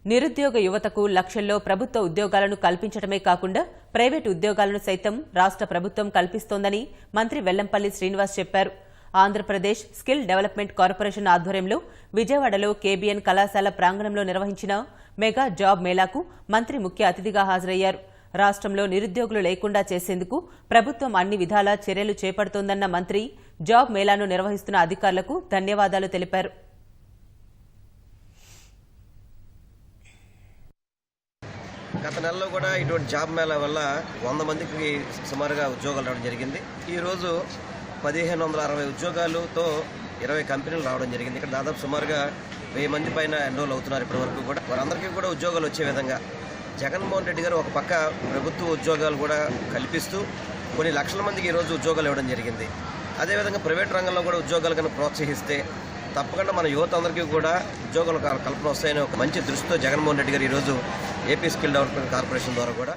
నిరుద్యోగ యువతకు లక్షల్లో ప్రభుత్వ ఉద్యోగాలను కల్పించడమే కాకుండా ప్రైవేటు ఉద్యోగాలను సైతం రాష్ట్ర ప్రభుత్వం కల్పిస్తోందని మంత్రి వెల్లంపల్లి శ్రీనివాస్ చెప్పారు. ఆంధ్రప్రదేశ్ స్కిల్ డెవలప్మెంట్ కార్పొరేషన్ ఆధ్వర్యంలో విజయవాడలో కేబీఎన్ కళాశాల ప్రాంగణంలో నిర్వహించిన మెగా జాబ్ మేళాకు మంత్రి ముఖ్య అతిథిగా హాజరయ్యారు. రాష్ట్రంలో నిరుద్యోగులు లేకుండా చేసేందుకు ప్రభుత్వం అన్ని విధాలా చర్యలు చేపడుతోందన్న మంత్రి జాబ్ మేళాను నిర్వహిస్తున్న అధికారులకు ధన్యవాదాలు తెలిపారు. గత నెలలో కూడా ఇటువంటి జాబ్ మేళా వల్ల 100 మందికి సుమారుగా ఉద్యోగాలు రావడం జరిగింది. ఈరోజు 1560 ఉద్యోగాలతో 20 కంపెనీలు రావడం జరిగింది. ఇక్కడ దాదాపు సుమారుగా 1000 మంది పైన ఎన్రోల్ అవుతున్నారు. ఇప్పటి వరకు కూడా వారందరికీ కూడా ఉద్యోగాలు వచ్చే విధంగా జగన్మోహన్ రెడ్డి గారు ఒక పక్క ప్రభుత్వ ఉద్యోగాలు కూడా కల్పిస్తూ కొన్ని లక్షల మందికి ఈరోజు ఉద్యోగాలు ఇవ్వడం జరిగింది. అదేవిధంగా ప్రైవేట్ రంగంలో కూడా ఉద్యోగాలు కనుక ప్రోత్సహిస్తే తప్పకుండా మన యువత అందరికీ కూడా ఉద్యోగాల కల్పన వస్తాయని ఒక మంచి దృష్టితో జగన్మోహన్ రెడ్డి గారు ఈరోజు ఏపీ స్కిల్ డెవలప్మెంట్ కార్పొరేషన్ ద్వారా కూడా